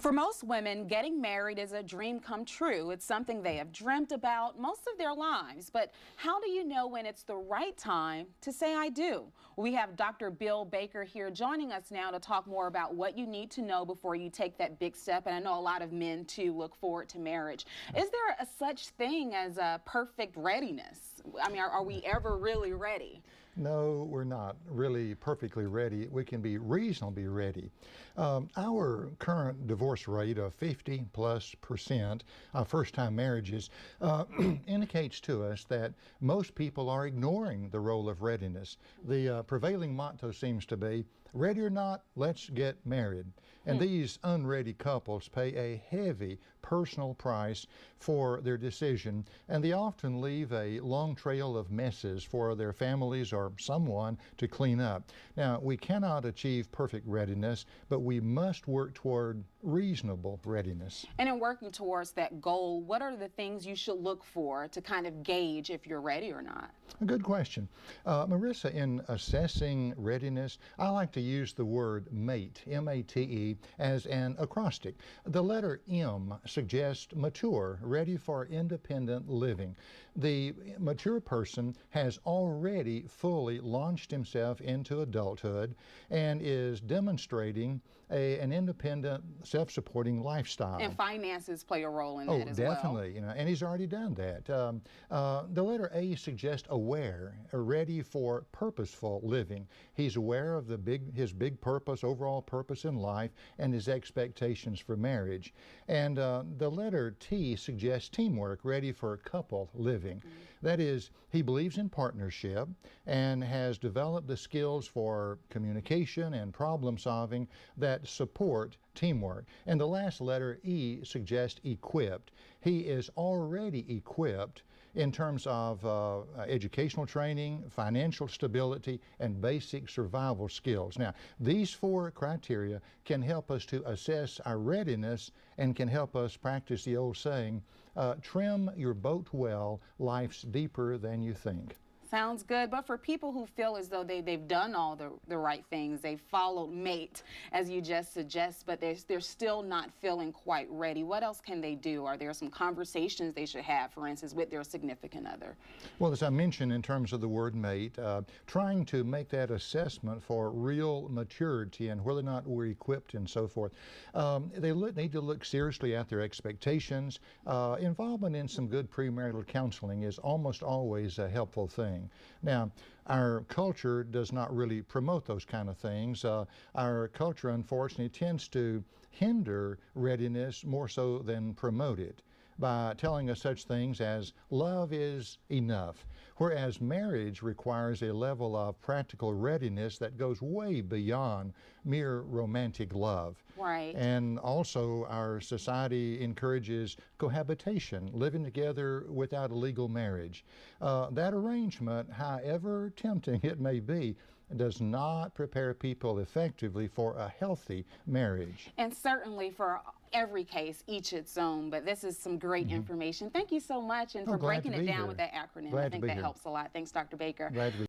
For most women, getting married is a dream come true. It's something they have dreamt about most of their lives. But how do you know when it's the right time to say I do? We have Dr. Bill Baker here joining us now to talk more about what you need to know before you take that big step. And I know a lot of men, too, look forward to marriage. Is there a such thing as a perfect readiness? I mean, are we ever really ready? No, we're not really perfectly ready. We can be reasonably ready. Our current divorce rate of 50+% of first-time marriages indicates to us that most people are ignoring the role of readiness. The prevailing motto seems to be, ready or not, let's get married. And these unready couples pay a heavy personal price for their decision, and they often leave a long trail of messes for their families or someone to clean up. Now, we cannot achieve perfect readiness, but we must work toward reasonable readiness. And in working towards that goal, what are the things you should look for to kind of gauge if you're ready or not? A good question. Marissa, in assessing readiness, I like to use the word MATE, M-A-T-E, as an acrostic. The letter M suggests mature, ready for independent living. The mature person has already fully launched himself into adulthood and is demonstrating an independent, self-supporting lifestyle. And finances play a role in that as well. Oh, definitely. And he's already done that. The letter A suggests aware, ready for purposeful living. He's aware of his big purpose, overall purpose in life, and his expectations for marriage. And the letter T suggests teamwork, ready for couple living. That is, he believes in partnership and has developed the skills for communication and problem solving that support teamwork. And the last letter, E, suggests equipped. He is already equipped in terms of educational training, financial stability, and basic survival skills. Now, these four criteria can help us to assess our readiness and can help us practice the old saying, trim your boat well, life's deeper than you think. Sounds good. But for people who feel as though they've done all the right things, they've followed MATE, as you just suggest, but they're still not feeling quite ready, what else can they do? Are there some conversations they should have, for instance, with their significant other? Well, as I mentioned in terms of the word MATE, trying to make that assessment for real maturity and whether or not we're equipped and so forth, they need to look seriously at their expectations. Involvement in some good premarital counseling is almost always a helpful thing. Now, our culture does not really promote those kind of things. Our culture, unfortunately, tends to hinder readiness more so than promote it by telling us such things as love is enough, whereas marriage requires a level of practical readiness that goes way beyond mere romantic love. Right. And also our society encourages cohabitation, living together without a legal marriage. That arrangement, however tempting it may be, does not prepare people effectively for a healthy marriage. And certainly for every case, each its own, but this is some great information. Thank you so much, and for breaking it down with that acronym. I think that helps a lot. Thanks, Dr. Baker. Glad to be